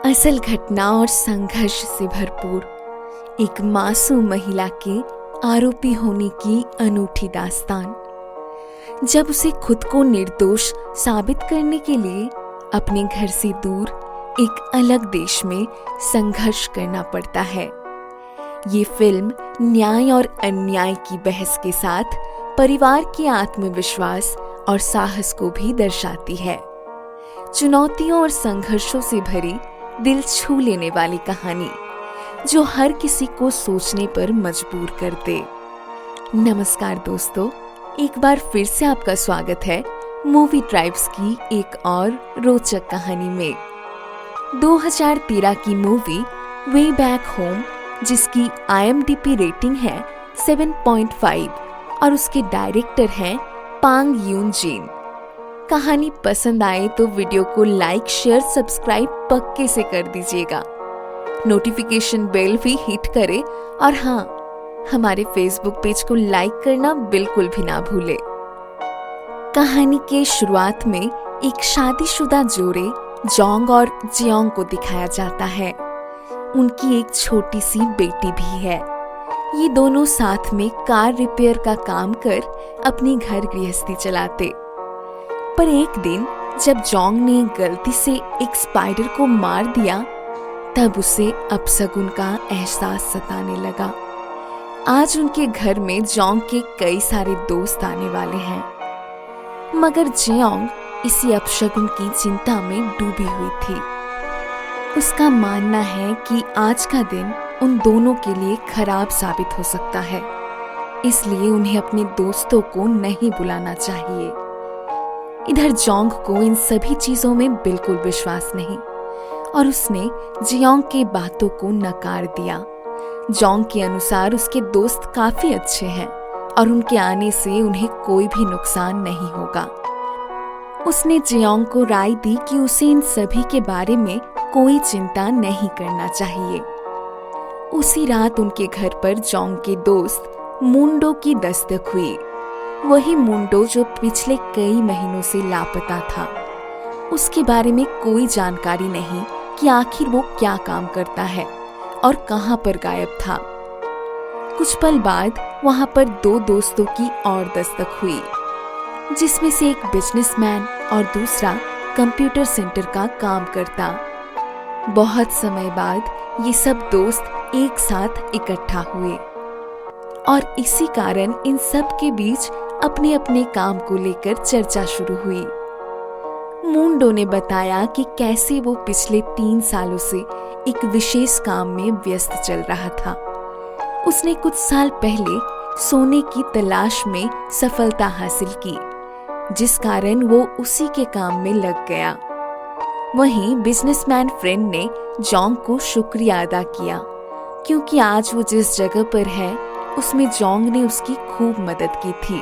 असल घटना और संघर्ष से भरपूर एक मासूम महिला के आरोपी होने की अनूठी दास्तान। जब उसे खुद को निर्दोष साबित करने के लिए अपने घर से दूर एक अलग देश में संघर्ष करना पड़ता है। ये फिल्म न्याय और अन्याय की बहस के साथ परिवार के आत्मविश्वास और साहस को भी दर्शाती है। चुनौतियों और संघर्षों से भरी दिल छू लेने वाली कहानी जो हर किसी को सोचने पर मजबूर कर दे। नमस्कार दोस्तों, एक बार फिर से आपका स्वागत है मूवी ट्राइब्स की एक और रोचक कहानी में। 2013 की मूवी वे बैक होम, जिसकी IMDb रेटिंग है 7.5 और उसके डायरेक्टर हैं पांग यून जिन। कहानी पसंद आए तो वीडियो को लाइक, शेयर, सब्सक्राइब पक्के से कर दीजिएगा। नोटिफिकेशन बेल भी हिट करें और हाँ, हमारे फेसबुक पेज को लाइक करना बिल्कुल भी ना भूले। कहानी के शुरुआत में एक शादीशुदा जोड़े जोंग और जियोंग को दिखाया जाता है। उनकी एक छोटी सी बेटी भी है। ये दोनों साथ में कार रिपेयर का काम कर अपनी घर गृहस्थी चलाते। पर एक दिन जब जोंग ने गलती से एक स्पाइडर को मार दिया, तब उसे अपशगुन का एहसास सताने लगा। आज उनके घर में जोंग के कई सारे दोस्त आने वाले हैं, मगर जियोंग इसी अपशगुन की चिंता में डूबी हुई थी। उसका मानना है कि आज का दिन उन दोनों के लिए खराब साबित हो सकता है, इसलिए उन्हें अपने दोस्तों को नहीं बुलाना चाहिए। इधर जोंग को इन सभी चीजों में बिल्कुल विश्वास नहीं और उसने जियोंग के बातों को नकार दिया। जोंग के अनुसार उसके दोस्त काफी अच्छे हैं और उनके आने से उन्हें कोई भी नुकसान नहीं होगा। उसने जियोंग को राय दी कि उसे इन सभी के बारे में कोई चिंता नहीं करना चाहिए। उसी रात उनके घर पर जोंग के दोस्त मुंडो की दस्तक हुई। वही मुंडो जो पिछले कई महीनों से लापता था। उसके बारे में कोई जानकारी नहीं कि आखिर वो क्या काम करता है और कहां पर गायब था। कुछ पल बाद वहां पर दो दोस्तों की और दस्तक हुई, जिसमें से एक बिजनेसमैन और दूसरा कंप्यूटर सेंटर का काम करता। बहुत समय बाद ये सब दोस्त एक साथ इकट्ठा हुए और इसी कारण इन सब के बीच अपने अपने काम को लेकर चर्चा शुरू हुई। मुंडो ने बताया कि कैसे वो पिछले 3 सालों से एक विशेष काम में व्यस्त चल रहा था। उसने कुछ साल पहले सोने की तलाश में सफलता हासिल की, जिस कारण वो उसी के काम में लग गया। वहीं बिजनेसमैन फ्रेंड ने जोंग को शुक्रिया अदा किया, क्योंकि आज वो जिस जगह पर है उसमें जोंग ने उसकी खूब मदद की थी।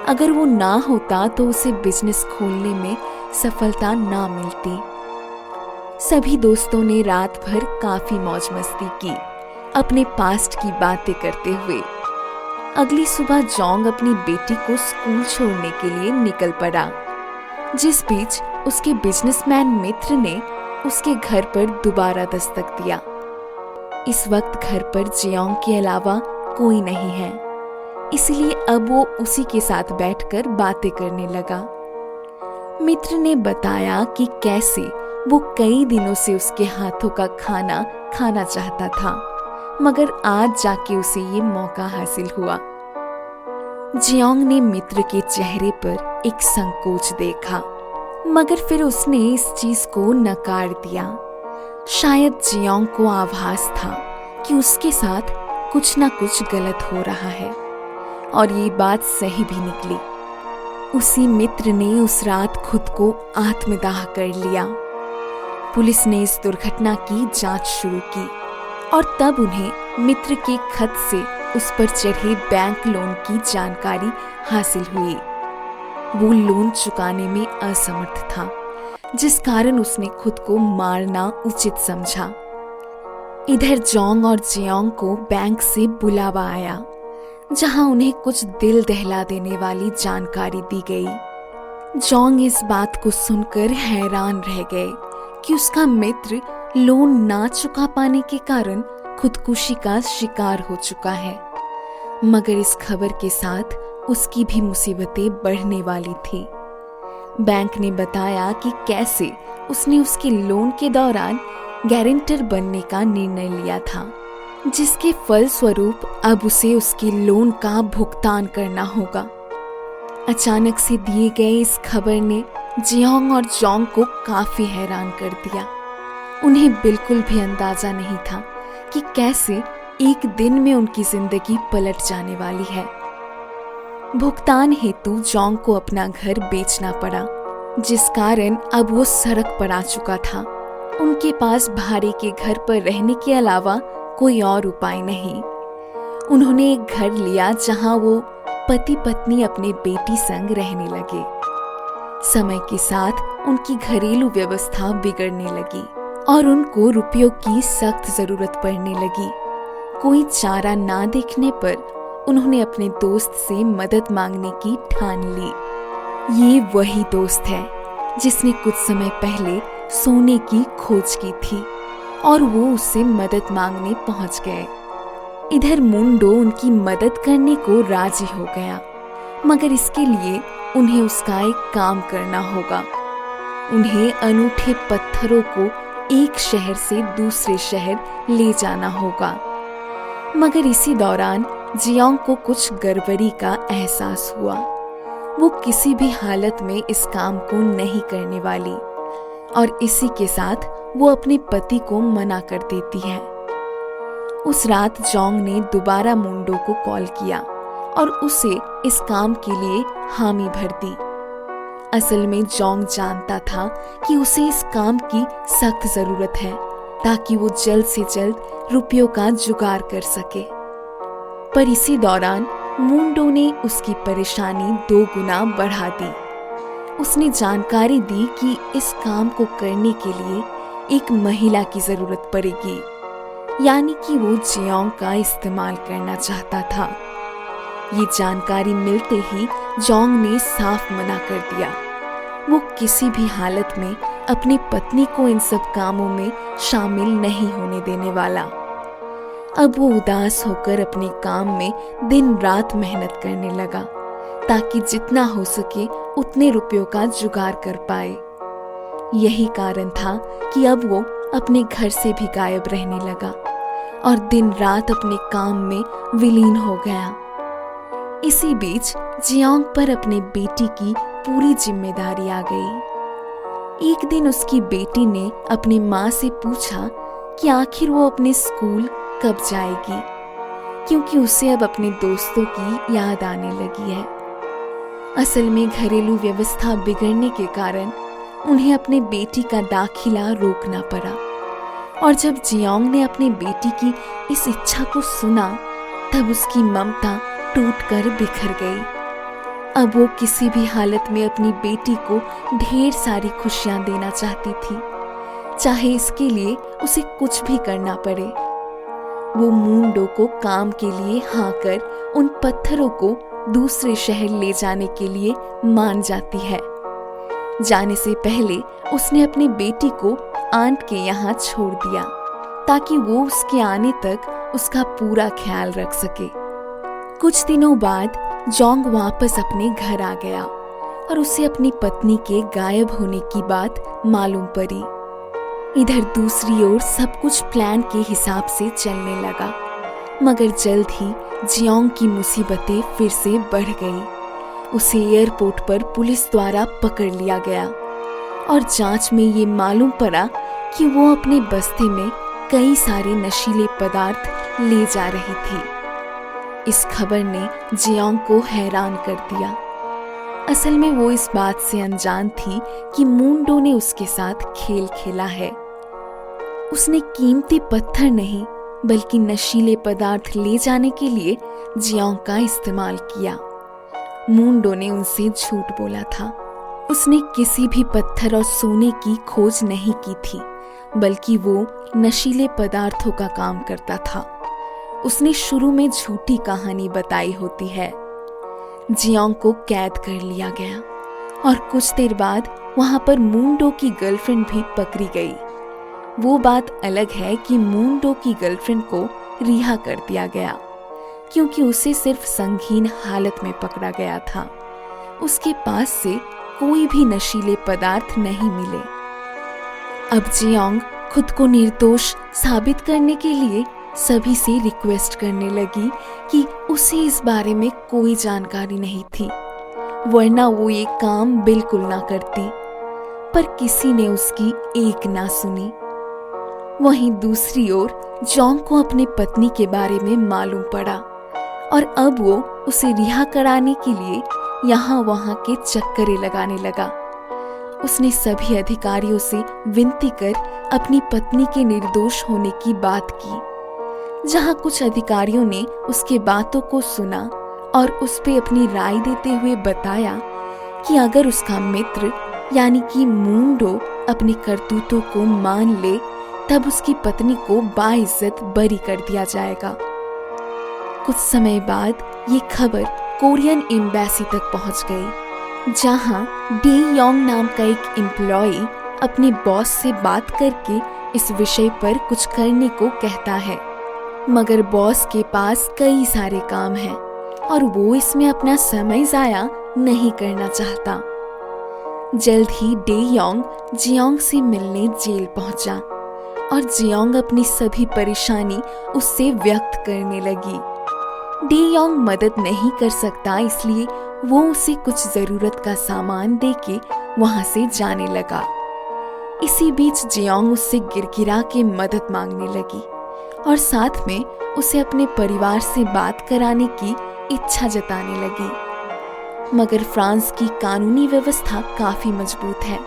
अगर वो ना होता तो उसे बिजनेस खोलने में सफलता ना मिलती। सभी दोस्तों ने रात भर काफी मौज मस्ती की, अपने पास्ट की बातें करते हुए। अगली सुबह जोंग अपनी बेटी को स्कूल छोड़ने के लिए निकल पड़ा, जिस बीच उसके बिजनेसमैन मित्र ने उसके घर पर दोबारा दस्तक दिया। इस वक्त घर पर जियोंग के अलावा कोई नहीं है, इसलिए अब वो उसी के साथ बैठकर बातें करने लगा। मित्र ने बताया कि कैसे वो कई दिनों से उसके हाथों का खाना खाना चाहता था, मगर आज जाके उसे ये मौका हासिल हुआ। जियोंग ने मित्र के चेहरे पर एक संकोच देखा, मगर फिर उसने इस चीज को नकार दिया। शायद जियोंग को आभास था कि उसके साथ कुछ ना कुछ गलत हो रहा है, और ये बात सही भी निकली। उसी मित्र ने उस रात खुद को आत्मदाह कर लिया। पुलिस ने इस दुर्घटना की जांच शुरू की और तब उन्हें मित्र के खत से उस पर चढ़े बैंक लोन की जानकारी हासिल हुई। वो लोन चुकाने में असमर्थ था, जिस कारण उसने खुद को मारना उचित समझा। इधर जोंग और जियोंग को बैंक से बुलावा आया, जहां उन्हें कुछ दिल दहला देने वाली जानकारी दी गई। जोंग इस बात को सुनकर हैरान रह गए कि उसका मित्र लोन ना चुका पाने के कारण खुदकुशी का शिकार हो चुका है। मगर इस खबर के साथ उसकी भी मुसीबतें बढ़ने वाली थी। बैंक ने बताया कि कैसे उसने उसके लोन के दौरान गारंटर बनने का निर्णय लिया था, जिसके फलस्वरूप अब उसे उसके लोन का भुगतान करना होगा। अचानक से दिए गए इस खबर ने जियोंग और जोंग को काफी हैरान कर दिया। उन्हें बिल्कुल भी अंदाजा नहीं था कि कैसे एक दिन में उनकी जिंदगी पलट जाने वाली है। भुगतान हेतु जोंग को अपना घर बेचना पड़ा, जिस कारण अब वो सड़क पर आ चुका था। उनके पास भाड़े के घर पर रहने के अलावा कोई और उपाय नहीं। उन्होंने एक घर लिया जहां वो पति पत्नी अपने बेटी संग रहने लगे। समय के साथ उनकी घरेलू व्यवस्था बिगड़ने लगी और उनको रुपयों की सख्त जरूरत पड़ने लगी। कोई चारा ना देखने पर उन्होंने अपने दोस्त से मदद मांगने की ठान ली। ये वही दोस्त है जिसने कुछ समय पहले सोने की खोज की थी और वो उससे मदद मांगने पहुंच गए। इधर मुंडो उनकी मदद करने को राजी हो गया, मगर इसके लिए उन्हें उसका एक काम करना होगा। उन्हें अनूठे पत्थरों को एक शहर से दूसरे शहर ले जाना होगा। मगर इसी दौरान जियोंग को कुछ गड़बड़ी का एहसास हुआ। वो किसी भी हालत में इस काम को नहीं करने वाली और इसी के साथ वो अपने पति को मना कर देती है। उस रात जोंग ने दोबारा मुंडो को कॉल किया और उसे इस काम के लिए हामी भर दी। असल में जोंग जानता था कि उसे इस काम की सख्त जरूरत है ताकि वो जल्द से जल्द रुपयों का जुगाड़ कर सके। पर इसी दौरान मुंडो ने उसकी परेशानी 2 गुना बढ़ा दी। उसने जानकारी दी कि इस काम को करने के लिए एक महिला की जरूरत पड़ेगी, यानी कि वो जियोंग का इस्तेमाल करना चाहता था। ये जानकारी मिलते ही जोंग ने साफ मना कर दिया। वो किसी भी हालत में अपनी पत्नी को इन सब कामों में शामिल नहीं होने देने वाला। अब वो उदास होकर अपने काम में दिन रात मेहनत करने लगा ताकि जितना हो सके उतने रुपयों का जुगाड़ कर पाए। यही कारण था कि अब वो अपने घर से भी गायब रहने लगा और दिन रात अपने काम में विलीन हो गया। इसी बीच जियोंग पर अपने बेटी की पूरी जिम्मेदारी आ गई। एक दिन उसकी बेटी ने अपनी माँ से पूछा कि आखिर वो अपने स्कूल कब जाएगी, क्योंकि उसे अब अपने दोस्तों की याद आने लगी है। असल में घरेलू व्यवस्था बिगड़ने के कारण उन्हें अपने बेटी का दाखिला रोकना पड़ा और जब जियोंग ने अपनी बेटी की इस इच्छा को सुना तब उसकी ममता टूटकर बिखर गई। अब वो किसी भी हालत में अपनी बेटी को ढेर सारी खुशियां देना चाहती थी, चाहे इसके लिए उसे कुछ भी करना पड़े। वो मुंडो को काम के लिए हाँ कर उन पत्थरों को दूसरे शहर ले जाने के लिए मान जाती है। जाने से पहले उसने अपनी बेटी को आंट के यहाँ छोड़ दिया ताकि वो उसके आने तक उसका पूरा ख्याल रख सके। कुछ दिनों बाद जोंग वापस अपने घर आ गया और उसे अपनी पत्नी के गायब होने की बात मालूम पड़ी। इधर दूसरी ओर सब कुछ प्लान के हिसाब से चलने लगा, मगर जल्द ही जियोंग की मुसीबतें फिर से बढ़ गई। उसे एयरपोर्ट पर पुलिस द्वारा पकड़ लिया गया और जांच में ये मालूम पड़ा कि वो अपने बस्ते में कई सारे नशीले पदार्थ ले जा रही थी। इस खबर ने जियोंग को हैरान कर दिया। असल में वो इस बात से अनजान थी कि मुंडो ने उसके साथ खेल खेला है। उसने कीमती पत्थर नहीं बल्कि नशीले पदार्थ ले जाने के लिए जियोंग का इस्तेमाल किया। मुंडो ने उनसे झूठ बोला था। उसने किसी भी पत्थर और सोने की खोज नहीं की थी, बल्कि वो नशीले पदार्थों का काम करता था। उसने शुरू में झूठी कहानी बताई होती है। जियोंग को कैद कर लिया गया और कुछ देर बाद वहां पर मुंडो की गर्लफ्रेंड भी पकड़ी गई। वो बात अलग है कि मून-डो की गर्लफ्रेंड को रिहा कर दिया गया क्योंकि उसे सिर्फ संगीन हालत में पकड़ा गया था। उसके पास से कोई भी नशीले पदार्थ नहीं मिले। अब जियोंग खुद को निर्दोष साबित करने के लिए सभी से रिक्वेस्ट करने लगी कि उसे इस बारे में कोई जानकारी नहीं थी, वरना वो ये काम बिल्कुल ना करती। पर किसी ने उसकी एक ना सुनी। वहीं दूसरी ओर जोंग को अपनी पत्नी के बारे में मालूम पड़ा और अब वो उसे रिहा कराने के लिए यहाँ वहाँ के चक्करे लगाने लगा। उसने सभी अधिकारियों से विनती कर अपनी पत्नी के निर्दोष होने की बात की। जहाँ कुछ अधिकारियों ने उसके बातों को सुना और उस पे अपनी राय देते हुए बताया कि अगर उसका मित्र यानी कि मून-डो अपनी करतूतों को मान ले तब उसकी पत्नी को बाइज्जत बरी कर दिया जाएगा। कुछ समय बाद ये खबर कोरियन एम्बेसी तक पहुंच गई, जहां डे योंग नाम का एक एम्प्लॉई अपने बॉस से बात करके इस विषय पर कुछ करने को कहता है, मगर बॉस के पास कई सारे काम हैं और वो इसमें अपना समय जाया नहीं करना चाहता। जल्द ही डे योंग जियोंग से मिलने जेल पहुंचा और जियोंग अपनी सभी परेशानी उससे व्यक्त करने लगी। डे योंग मदद नहीं कर सकता, इसलिए वो उसे कुछ जरूरत का सामान देके वहां से जाने लगा। इसी बीच जियोंग उससे गिड़गिड़ा के मदद मांगने लगी और साथ में उसे अपने परिवार से बात कराने की इच्छा जताने लगी। मगर फ्रांस की कानूनी व्यवस्था काफी मजबूत है,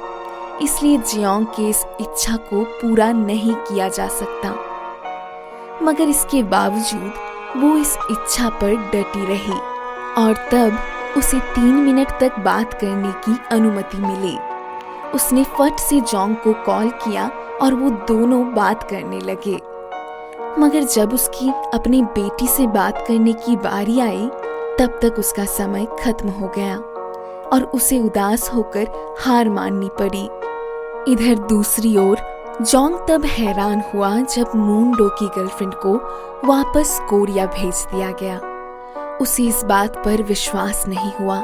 इसलिए जियोंग की इस इच्छा को पूरा नहीं किया जा सकता। मगर इसके बावजूद वो इस इच्छा पर डटी रही और तब उसे 3 मिनट तक बात करने की अनुमति मिली। उसने फट से जोंग को कॉल किया और वो दोनों बात करने लगे। मगर जब उसकी अपनी बेटी से बात करने की बारी आई तब तक उसका समय खत्म हो गया और उसे उदास होकर हार माननी पड़ी। इधर दूसरी ओर जोंग तब हैरान हुआ जब मून-डो की गर्लफ्रेंड को वापस कोरिया भेज दिया गया। उसे इस बात पर विश्वास नहीं हुआ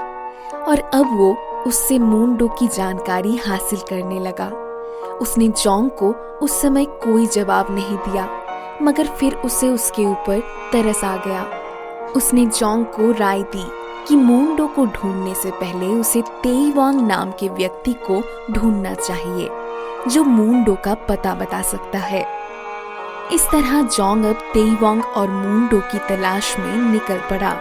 और अब वो उससे मून-डो की जानकारी हासिल करने लगा। उसने जोंग को उस समय कोई जवाब नहीं दिया, मगर फिर उसे उसके ऊपर तरस आ गया। उसने जोंग को राय दी कि मून-डो को ढूंढने से पहले उसे तेईवांग नाम के व्यक्ति को ढूंढना चाहिए जो मून-डो का पता बता सकता है। इस तरह जोंग अब तेईवांग और मून-डो की तलाश में निकल पड़ा।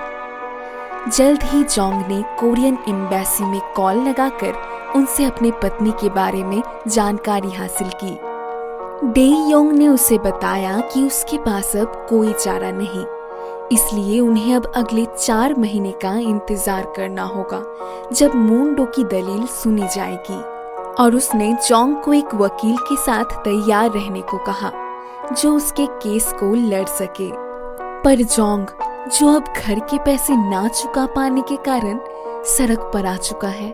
जल्द ही जोंग ने कोरियन एम्बेसी में कॉल लगाकर उनसे अपनी पत्नी के बारे में जानकारी हासिल की। डे योंग ने उसे बताया कि उसके पास अब कोई चारा नहीं, इसलिए उन्हें अब अगले 4 महीने का इंतजार करना होगा जब मून-डो की दलील सुनी जाएगी। और उसने जोंग को एक वकील के साथ तैयार रहने को कहा जो उसके केस को लड़ सके। पर जोंग, जो अब घर के पैसे ना चुका पाने के कारण सड़क पर आ चुका है,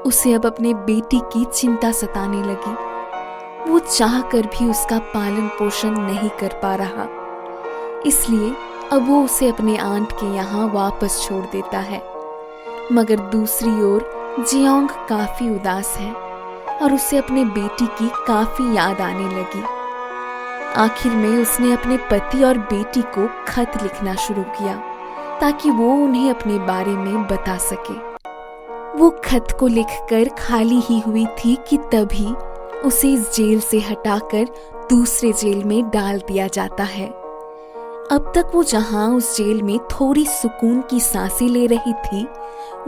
उसे अब अपने बेटी की चिंता सताने लगी। वो चाहकर भी उसका पालन पोषण नहीं कर पा रहा, इसलिए अब वो उसे अपने आंट के यहाँ वापस छोड़ देता है। मगर दूसरी ओर जियोंग काफी उदास है और उसे अपने बेटी की काफी याद आने लगी। आखिर में उसने अपने पति और बेटी को खत लिखना शुरू किया ताकि वो उन्हें अपने बारे में बता सके। वो खत को लिखकर खाली ही हुई थी कि तभी उसे इस जेल से हटाकर दूसरे जेल में डाल दिया जाता है। अब तक वो जहां उस जेल में थोड़ी सुकून की सांसें ले रही थी,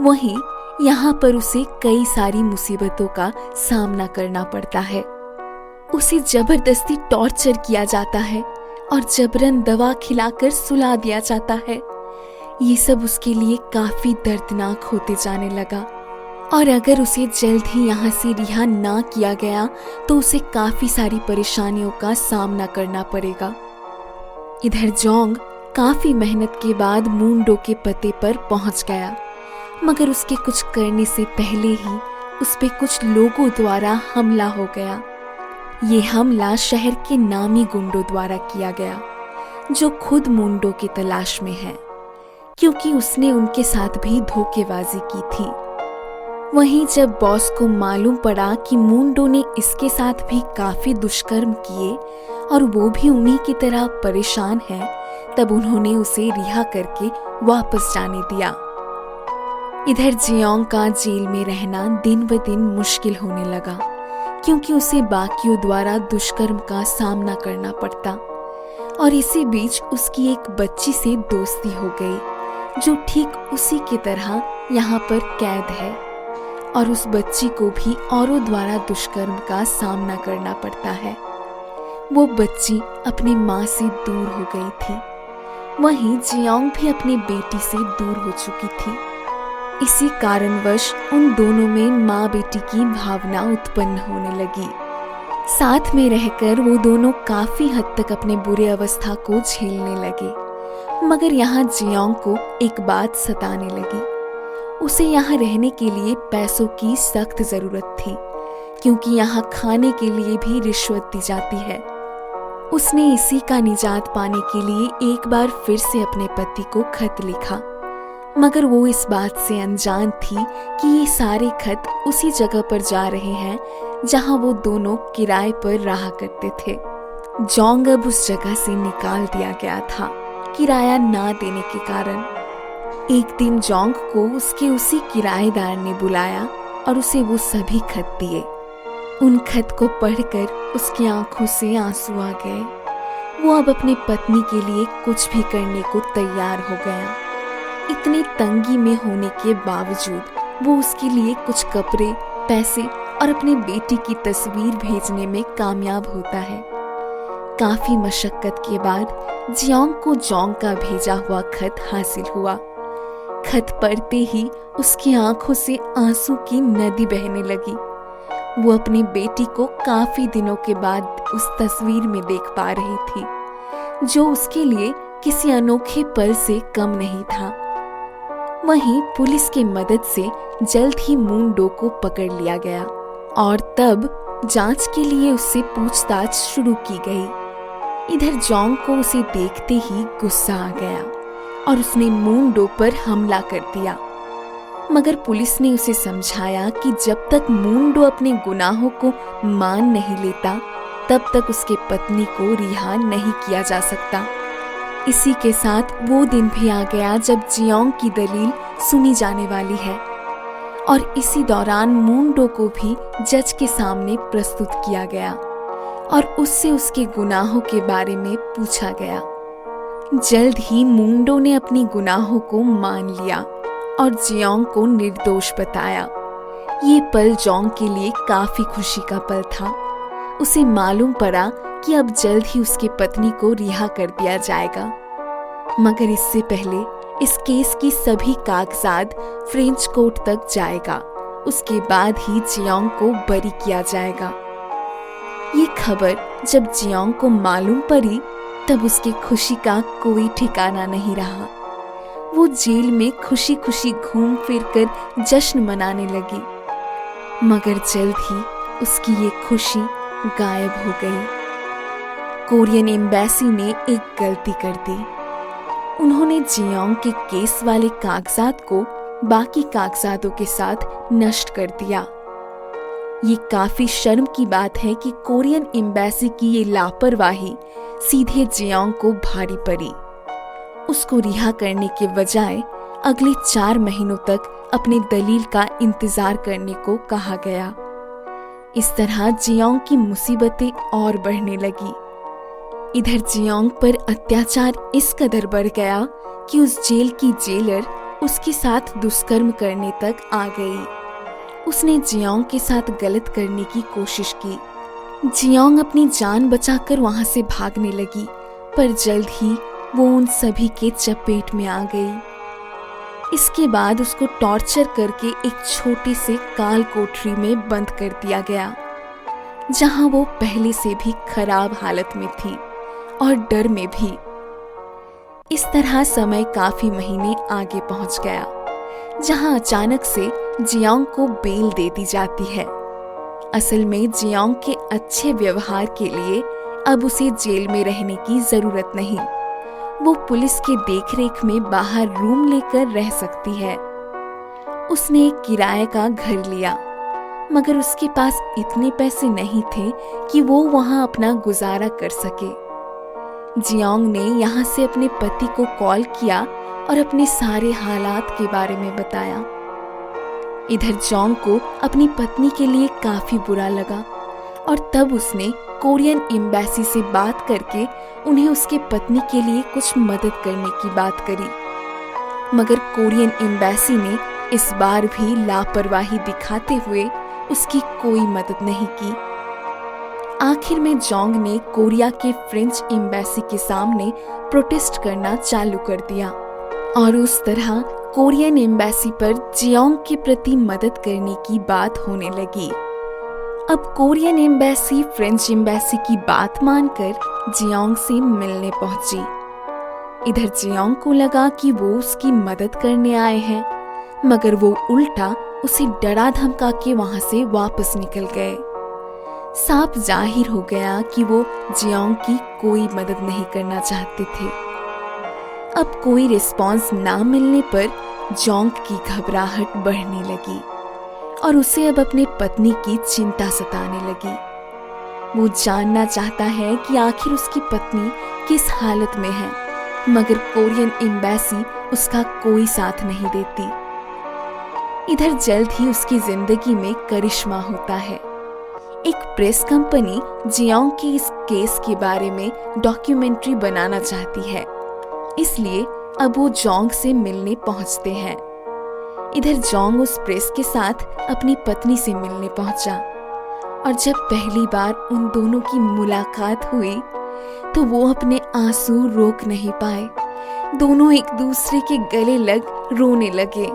वहीं यहाँ पर उसे कई सारी मुसीबतों का सामना करना पड़ता है। उसे जबरदस्ती टॉर्चर किया जाता है और जबरन दवा खिलाकर सुला दिया जाता है। ये सब उसके लिए काफी दर्दनाक होते जाने लगा और अगर उसे जल्द ही यहाँ से रिहा ना किया गया तो उसे काफी सारी परेशानियों का सामना करना पड़ेगा। इधर जोंग काफी मेहनत के बाद मून-डो के पते पर पहुंच गया, मगर उसके कुछ करने से पहले ही उस पे कुछ लोगों द्वारा हमला हो गया। ये हमला शहर के नामी गुंडों द्वारा किया गया, जो खुद मुंडो की तलाश में है, क्योंकि उसने उनके साथ भी धोखेबाजी की थी। वहीं जब बॉस को मालूम पड़ा कि मुंडो ने इसके साथ भी काफी दुष्कर्म किए और वो भी उन्हीं की तरह परेशान है, तब उन्होंने उसे रिहा करके वापस जाने दिया। इधर जियोंग का जेल में रहना दिन ब दिन मुश्किल होने लगा, क्योंकि उसे बाकियों द्वारा दुष्कर्म का सामना करना पड़ता। और इसी बीच उसकी एक बच्ची से दोस्ती हो गई, जो ठीक उसी की तरह यहाँ पर कैद है, और उस बच्ची को भी औरों द्वारा दुष्कर्म का सामना करना पड़ता है। वो बच्ची अपनी माँ से दूर हो गई थी। वहीं जियोंग भी अपनी बेटी से दूर हो चुकी थी। इसी कारणवश उन दोनों में माँ बेटी की भावना उत्पन्न होने लगी। साथ में रहकर वो दोनों काफी हद तक अपने बुरे अवस्था को झेलने लगे। मगर यहाँ जियोंग को एक बात सताने लगी। उसे यहाँ रहने के लिए पैसों की सख्त जरूरत थी, क्योंकि यहाँ खाने के लिए भी रिश्वत दी जाती है। उसने इसी का निजात पाने के लिए एक बार फिर से अपने पति को खत लिखा, मगर वो इस बात से अनजान थी कि ये सारे खत उसी जगह पर जा रहे हैं जहां वो दोनों किराए पर रहा करते थे। जोंग अब उस जगह से निकाल दिया गया था, किराया ना देने के कारण। एक दिन जोंग को उसके उसी किराएदार ने बुलाया और उसे वो सभी खत दिए। उन खत को पढ़कर उसकी आंखों से आंसू आ गए। वो अब अपनी पत्नी के लिए कुछ भी करने को तैयार हो गया। इतनी तंगी में होने के बावजूद वो उसके लिए कुछ कपड़े, पैसे और अपनी बेटी की तस्वीर भेजने में कामयाब होता है। काफी मशक्कत के बाद जियोंग को जोंग का भेजा हुआ खत हासिल हुआ। खत पढ़ते ही उसकी आंखों से आंसू की नदी बहने लगी। वो अपनी बेटी को काफी दिनों के बाद उस तस्वीर में देख पा रही थी, जो उसके लिए किसी अनोखे पल से कम नहीं था। वहीं पुलिस की मदद से जल्द ही मुंडो को पकड़ लिया गया और तब जांच के लिए उससे पूछताछ शुरू की गई। इधर जोंग को उसे देखते ही गुस्सा आ गया और उसने मुंडो पर हमला कर दिया। मगर पुलिस ने उसे समझाया कि जब तक मुंडो अपने गुनाहों को मान नहीं लेता, तब तक उसके पत्नी को रिहा नहीं किया जा सकता। इसी के साथ वो दिन भी आ गया जब जियोंग की दलील सुनी जाने वाली है, और इसी दौरान मुंडो को भी जज के सामने प्रस्तुत किया गया और उससे उसके गुनाहों के बारे में पूछा गया। जल्द ही मुंडो ने अपनी गुनाहों को मान लिया और जियोंग को निर्दोष बताया। ये पल जोंग के लिए काफी खुशी का पल था। उसे मालूम पड़ा कि अब जल्द ही उसकी पत्नी को रिहा कर दिया जाएगा। मगर इससे पहले इस केस की सभी कागजात फ्रेंच कोर्ट तक जाएगा। उसके बाद ही जियोंग को बरी किया जाएगा। ये खबर जब जियोंग को मालूम पड़ी, तब उसकी खुशी का कोई ठिकाना नहीं रहा। वो जेल में खुशी खुशी घूम फिर कर जश्न मनाने लगी। मगर जल्द ही उसकी ये खुशी गायब हो गई। कोरियन एम्बेसी ने एक गलती कर दी। उन्होंने जियोंग के केस वाले कागजात को बाकी कागजातों के साथ नष्ट कर दिया। ये काफी शर्म की बात है कि कोरियन एम्बेसी की ये लापरवाही सीधे जियोंग को भारी पड़ी। उसको रिहा करने के बजाय अगले 4 महीनों तक अपने दलील का इंतजार करने को कहा गया। इस तरह जियोंग की मुसीबतें और बढ़ने लगी। इधर जियोंग पर अत्याचार इस कदर बढ़ गया कि उस जेल की जेलर उसके साथ दुष्कर्म करने तक आ गई। उसने जियोंग के साथ गलत करने की कोशिश की। जियोंग अपनी जान बचाकर वहां से भागने लगी, पर जल्द ही वो उन सभी के चपेट में आ गई। इसके बाद उसको टॉर्चर करके एक छोटे से काल कोठरी में बंद कर दिया गया, जहां वो पहले से भी खराब हालत में थी और डर में भी। इस तरह समय काफी महीने आगे पहुंच गया, जहां अचानक से जियोंग को बेल दे दी जाती है। असल में जियोंग के अच्छे व्यवहार के लिए अब उसे जेल में रहने की जरूरत नहीं। वो पुलिस के देखरेख में बाहर रूम लेकर रह सकती है। उसने एक किराए का घर लिया, मगर उसके पास इतने पैसे नहीं थे कि वो वहां अपना गुजारा कर सके। जियोंग ने यहाँ से अपने पति को कॉल किया और अपने सारे हालात के बारे में बताया। इधर जोंग को अपनी पत्नी के लिए काफी बुरा लगा और तब उसने कोरियन एम्बेसी से बात करके उन्हें उसके पत्नी के लिए कुछ मदद करने की बात करी, मगर कोरियन एम्बेसी ने इस बार भी लापरवाही दिखाते हुए उसकी कोई मदद नहीं की। आखिर में जोंग ने कोरिया के फ्रेंच एम्बेसी के सामने प्रोटेस्ट करना चालू कर दिया और उस तरह कोरियन एम्बेसी पर जियोंग के प्रति मदद करने की बात होने लगी। अब कोरियन एम्बेसी फ्रेंच एम्बेसी की बात मानकर जियोंग से मिलने पहुंची। इधर जियोंग को लगा कि वो उसकी मदद करने आए हैं, मगर वो उल्टा उसे डरा धमका के वहां से वापस निकल गए। साफ जाहिर हो गया कि वो जियोंग की कोई मदद नहीं करना चाहते थे। अब कोई रिस्पांस ना मिलने पर जोंग की घबराहट बढ़ने लगी और उसे अब अपने पत्नी की चिंता सताने लगी। वो जानना चाहता है कि आखिर उसकी पत्नी किस हालत में है, मगर कोरियन एम्बेसी उसका कोई साथ नहीं देती। इधर जल्द ही उसकी जिंदगी में करिश्मा होता है। एक प्रेस कंपनी जियोंग के इस केस के बारे में डॉक्यूमेंट्री बनाना चाहती है, इसलिए अब वो जोंग से मिलने पहुंचते हैं। इधर जोंग उस प्रेस के साथ अपनी पत्नी से मिलने पहुंचा और जब पहली बार उन दोनों की मुलाकात हुई तो वो अपने आंसू रोक नहीं पाए। दोनों एक दूसरे के गले लग रोने लगे।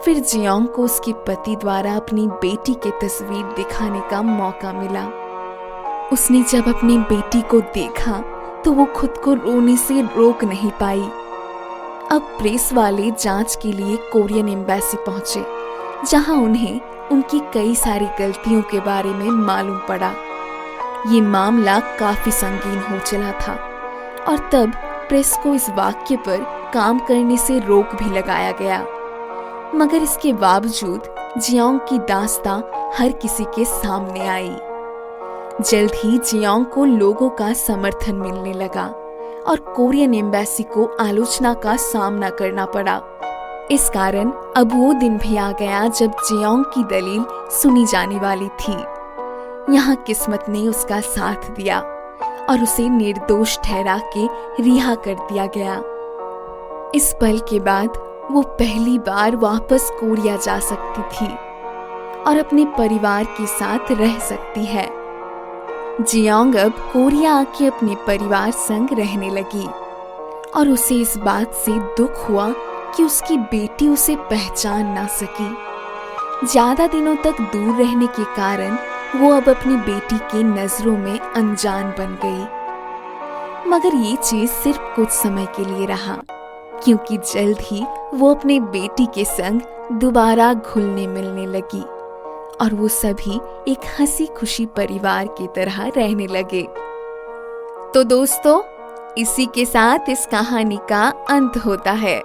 फिर जियोंग को उसके पति द्वारा अपनी बेटी की तस्वीर दिखाने का मौका मिला। उसने जब अपनी बेटी को देखा तो वो खुद को रोने से रोक नहीं पाई। अब प्रेस वाले जांच के लिए कोरियन एम्बेसी पहुंचे, जहां उन्हें उनकी कई सारी गलतियों के बारे में मालूम पड़ा। ये मामला काफी संगीन हो चला था और तब प्रेस को इस वाक्य पर काम करने से रोक भी लगाया गया, मगर इसके बावजूद जियोंग की दास्तां हर किसी के सामने आई। जल्द ही जियोंग को लोगों का समर्थन मिलने लगा और कोरियन एम्बेसी को आलोचना का सामना करना पड़ा। इस कारण अब वो दिन भी आ गया जब जियोंग की दलील सुनी जाने वाली थी। यहाँ किस्मत ने उसका साथ दिया और उसे निर्दोष ठहरा के रिहा कर दिया गया। इस पल के बाद वो पहली बार वापस कोरिया जा सकती थी और अपने परिवार के साथ रह सकती है। जियोंग अब कोरिया आके अपने परिवार संग रहने लगी और उसे इस बात से दुख हुआ कि उसकी बेटी उसे पहचान ना सकी। ज्यादा दिनों तक दूर रहने के कारण वो अब अपनी बेटी की नजरों में अनजान बन गई। मगर ये चीज सिर्फ कुछ समय के लिए रहा, क्योंकि जल्द ही वो अपने बेटी के संग दोबारा घुलने मिलने लगी और वो सभी एक हंसी खुशी परिवार की तरह रहने लगे। तो दोस्तों, इसी के साथ इस कहानी का अंत होता है।